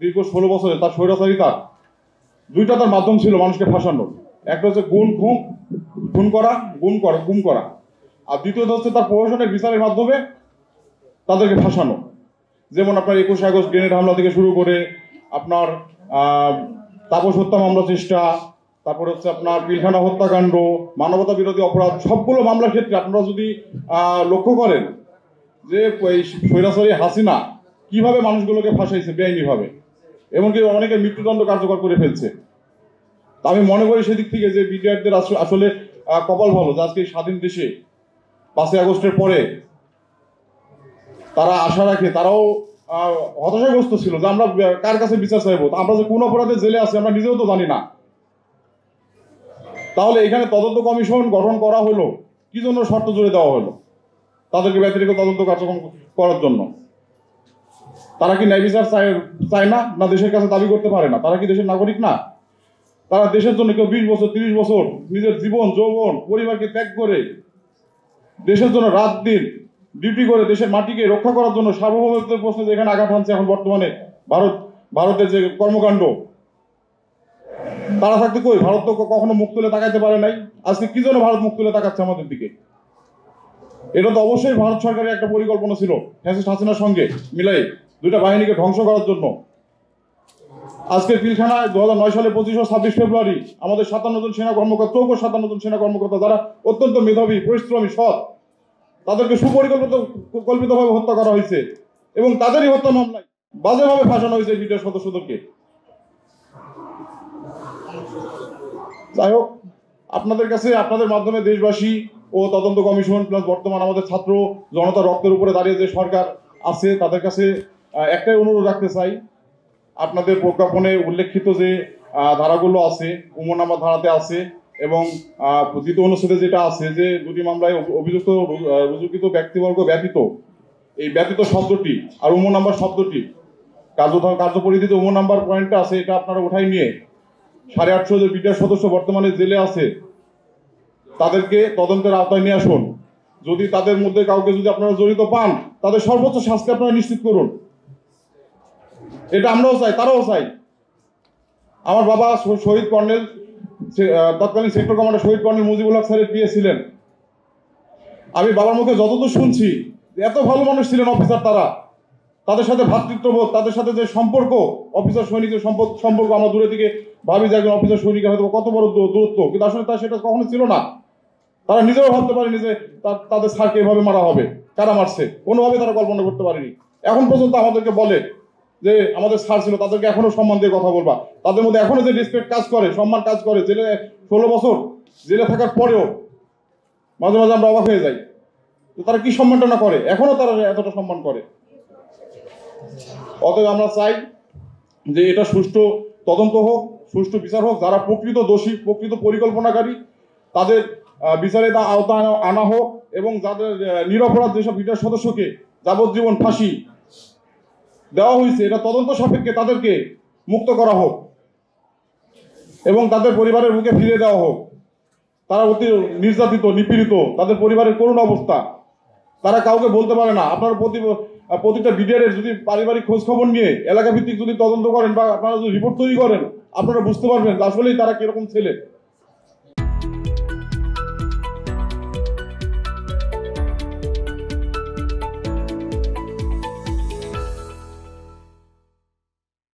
দীর্ঘ 16 বছরে তার স্বৈরাচারিতা দুইটা তার মাধ্যম ছিল মানুষকে ফাঁসানোর। একটা হচ্ছে গুম করা, আর দ্বিতীয়ত হচ্ছে তার প্রশাসনের বিচারের মাধ্যমে তাদেরকে ফাঁসানো। যেমন আপনার 21 আগস্ট গ্রেনেড হামলা থেকে শুরু করে আপনার তাপস হত্যা মামলা চেষ্টা, তারপর হচ্ছে আপনার পিলখানা হত্যাকাণ্ড, মানবতা বিরোধী অপরাধ, সবগুলো মামলার ক্ষেত্রে আপনারা যদি লক্ষ্য করেন যে স্বৈরাচারী হাসিনা কিভাবে মানুষগুলোকে ফাঁসাইছে বেআইনিভাবে, এমনকি অনেকে মৃত্যুদণ্ড কার্যকর করে ফেলছে। তা আমি মনে করি সেদিক থেকে যে বিডিআরদের আসলে কপাল ভালো যে আজকে স্বাধীন দেশে 5 আগস্টের পরে তারা আশা রাখে, তারাও হতাশাগ্রস্ত ছিল যে আমরা কার কাছে বিচার চাইবো, আমরা যে কোন অপরাধে জেলে আছি আমরা নিজেও তো জানি না। তাহলে এখানে তদন্ত কমিশন গঠন করা হলো কি জন্য, শর্ত জুড়ে দেওয়া হলো তাদেরকে ব্যতিরিক্ত তদন্ত কার্যক্রম করার জন্য। তারা কি ন্যায় বিচার চায় না, না দেশের কাছে দাবি করতে পারে না? তারা কি দেশের নাগরিক না? তারা দেশের জন্য কেউ 20 বছর 30 বছর নিজের জীবন যৌবন পরিবারকে ত্যাগ করে দেশের জন্য রাত দিন ডিউটি করে দেশের মাটিকে রক্ষা করার জন্য সার্বভৌমত্বের প্রশ্নে যেখানে আঘাত হানছে এখন বর্তমানে ভারতের যে কর্মকাণ্ড, তারা থাকতে কই ভারত তো কখনো মুখ তুলে তাকাইতে পারে নাই। আজকে কি জন্য ভারত মুখ তুলে তাকাচ্ছে আমাদের দিকে? এটা তো অবশ্যই ভারত সরকারের একটা পরিকল্পনা ছিল ফ্যাসিস্ট হাসিনার সঙ্গে মিলাই দুইটা বাহিনীকে ধ্বংস করার জন্য। আজকে পিলখানায় 2009 সালে 25 ও 26 ফেব্রুয়ারি আমাদের 57 জন সেনা কর্মকর্তা, 57 জন সেনা কর্মকর্তা যারা অত্যন্ত মেধাবী, পরিশ্রমী, সৎ, তাদেরকে সুপরিকল্পিতভাবে হত্যা করা হয়েছে এবং তাদেরই হত্যা মামলায় বাজেভাবে ফাঁসানো হয়েছে বিডিআর সদস্যদেরকে। যাই হোক, আপনাদের কাছে আপনাদের মাধ্যমে দেশবাসী ও তদন্ত কমিশন প্লাস বর্তমান আমাদের ছাত্র জনতা রক্তের উপরে দাঁড়িয়ে যে সরকার আছে তাদের কাছে একটাই অনুরোধ রাখতে চাই, আপনাদের প্রজ্ঞাপনে উল্লেখিত যে ধারাগুলো আছে, উমর নাম্বার ধারাতে আছে এবং দ্বিতীয় অনুচ্ছেদে যেটা আছে যে দুটি মামলায় অভিযুক্ত রুজুকৃত ব্যক্তিবর্গ ব্যতীত, এই ব্যতীত শব্দটি আর উমর নাম্বার শব্দটি কার্যপরিধিতে উমর নাম্বার পয়েন্টটা আছে, এটা আপনারা উঠাই নিয়ে 850 যে বিডিআর সদস্য বর্তমানে জেলে আছে তাদেরকে তদন্তের আওতায় নিয়ে আসুন। যদি তাদের মধ্যে কাউকে যদি আপনারা জড়িত পান তাদের সর্বোচ্চ শাস্তি আপনারা নিশ্চিত করুন। এটা আমরাও চাই, তারাও চাই। আমার বাবা শহীদ কর্নেল, তৎকালীন সেক্টর কমান্ডার শহীদ কর্নেল মুজিবুল হক স্যারের পিএ ছিলেন। আমি বাবার মুখে যতদূর শুনছি এত ভালো মানুষ ছিলেন অফিসার, তাদের সাথে ভ্রাতৃত্ববোধ, তাদের সাথে যে সম্পর্ক, অফিসার সৈনিকের সম্পর্ক আমরা দূরে থেকে ভাবি যে একজন অফিসার সৈনিকের হয়তো কত বড় দূরত্ব, কিন্তু আসলে সেটা কখনো ছিল না। তারা নিজেও ভাবতে পারেনি যে তাদের স্যারকে এভাবে মারা হবে, কারা মারছে, কোনোভাবে তারা কল্পনা করতে পারেনি। এখন পর্যন্ত আমাদেরকে বলে যে আমাদের স্যার ছিল, তাদেরকে এখনো সম্মান দিয়ে কথা বলবা, তাদের মধ্যে এখনো যে রেসপেক্ট কাজ করে, সম্মান কাজ করে, জেলে 16 বছর জেলে থাকার পরেও মাঝে মাঝে আমরা অবাক হয়ে যাই তো তারা কি সম্মানটা না করে, এখনো তারা এতটা সম্মান করে। অতএব আমরা চাই যে এটা সুষ্ঠু তদন্ত হোক, সুষ্ঠু বিচার হোক, যারা প্রকৃত দোষী, প্রকৃত পরিকল্পনাকারী তাদের বিচারে তা আওতায় আনা হোক এবং যাদের নিরপরাধ যেসব বিডিআর সদস্যকে যাবজ্জীবন ফাঁসি দেওয়া হয়েছে এটা তদন্ত সাপেক্ষে তাদেরকে মুক্ত করা হোক এবং তাদের পরিবারের মুখে ফিরে দেওয়া হোক। তারা অতি নির্যাতিত, নিপীড়িত, তাদের পরিবারের করুণ অবস্থা, তারা কাউকে বলতে পারে না। আপনার প্রতিটা বিডিআরের যদি পারিবারিক খোঁজ খবর নিয়ে এলাকা ভিত্তিক যদি তদন্ত করেন বা আপনারা যদি রিপোর্ট তৈরি করেন আপনারা বুঝতে পারবেন আসলেই তারা কিরকম ছেলে।